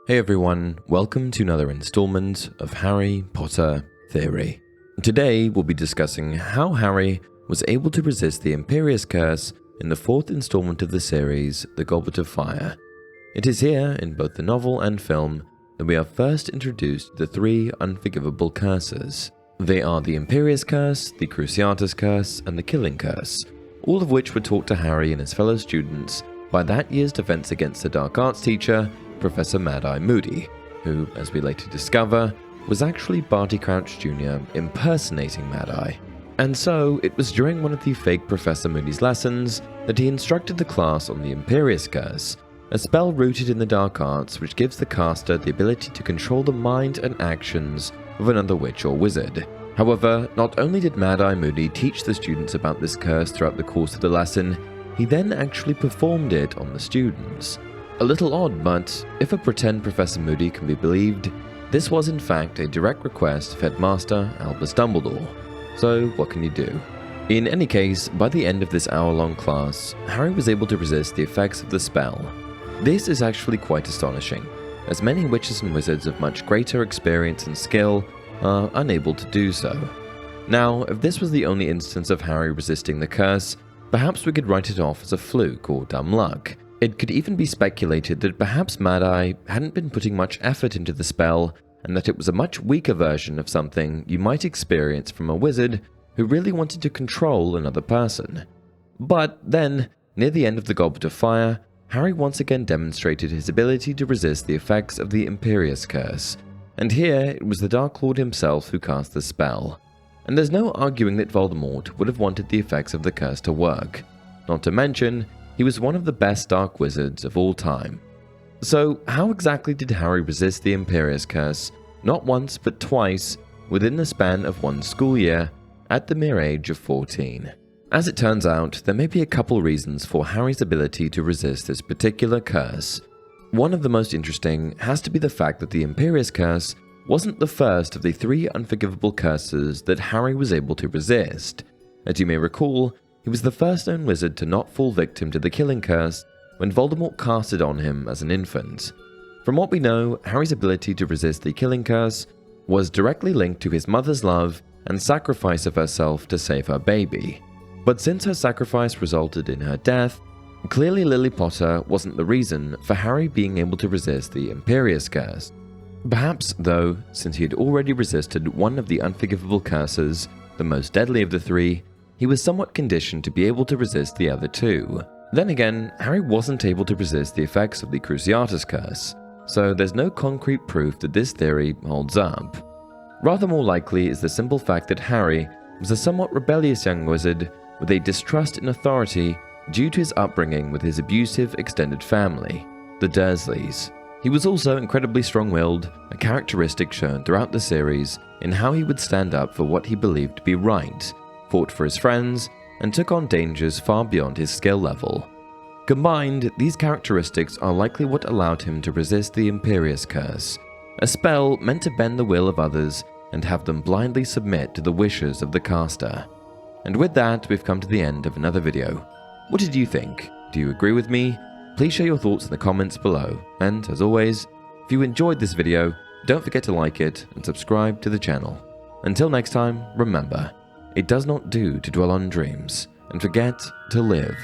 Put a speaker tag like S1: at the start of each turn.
S1: Hey everyone, welcome to another installment of Harry Potter Theory. Today we'll be discussing how Harry was able to resist the Imperius Curse in the fourth installment of the series, The Goblet of Fire. It is here, in both the novel and film, that we are first introduced to the three unforgivable curses. They are the Imperius Curse, the Cruciatus Curse, and the Killing Curse, all of which were taught to Harry and his fellow students by that year's Defense Against the Dark Arts teacher, Professor Mad-Eye Moody, who, as we later discover, was actually Barty Crouch Jr. impersonating Mad-Eye. And so, it was during one of the fake Professor Moody's lessons that he instructed the class on the Imperius Curse, a spell rooted in the dark arts which gives the caster the ability to control the mind and actions of another witch or wizard. However, not only did Mad-Eye Moody teach the students about this curse throughout the course of the lesson, he then actually performed it on the students. A little odd, but if a pretend Professor Moody can be believed, this was in fact a direct request of Headmaster Albus Dumbledore. So what can you do? In any case, by the end of this hour-long class, Harry was able to resist the effects of the spell. This is actually quite astonishing, as many witches and wizards of much greater experience and skill are unable to do so. Now, if this was the only instance of Harry resisting the curse, perhaps we could write it off as a fluke or dumb luck. It could even be speculated that perhaps Mad-Eye hadn't been putting much effort into the spell, and that it was a much weaker version of something you might experience from a wizard who really wanted to control another person. But then, near the end of the Goblet of Fire, Harry once again demonstrated his ability to resist the effects of the Imperius Curse, and here it was the Dark Lord himself who cast the spell. And there's no arguing that Voldemort would have wanted the effects of the curse to work, not to mention he was one of the best dark wizards of all time. So how exactly did Harry resist the Imperius Curse, not once but twice, within the span of one school year, at the mere age of 14? As it turns out, there may be a couple reasons for Harry's ability to resist this particular curse. One of the most interesting has to be the fact that the Imperius Curse wasn't the first of the three unforgivable curses that Harry was able to resist. As you may recall, he was the first known wizard to not fall victim to the Killing Curse when Voldemort cast it on him as an infant. From what we know, Harry's ability to resist the Killing Curse was directly linked to his mother's love and sacrifice of herself to save her baby. But since her sacrifice resulted in her death, clearly Lily Potter wasn't the reason for Harry being able to resist the Imperius Curse. Perhaps, though, since he had already resisted one of the unforgivable curses, the most deadly of the three, he was somewhat conditioned to be able to resist the other two. Then again, Harry wasn't able to resist the effects of the Cruciatus Curse, so there's no concrete proof that this theory holds up. Rather more likely is the simple fact that Harry was a somewhat rebellious young wizard with a distrust in authority due to his upbringing with his abusive extended family, the Dursleys. He was also incredibly strong-willed, a characteristic shown throughout the series in how he would stand up for what he believed to be right, fought for his friends, and took on dangers far beyond his skill level. Combined, these characteristics are likely what allowed him to resist the Imperius Curse, a spell meant to bend the will of others and have them blindly submit to the wishes of the caster. And with that, we've come to the end of another video. What did you think? Do you agree with me? Please share your thoughts in the comments below, and as always, if you enjoyed this video, don't forget to like it and subscribe to the channel. Until next time, remember, it does not do to dwell on dreams and forget to live.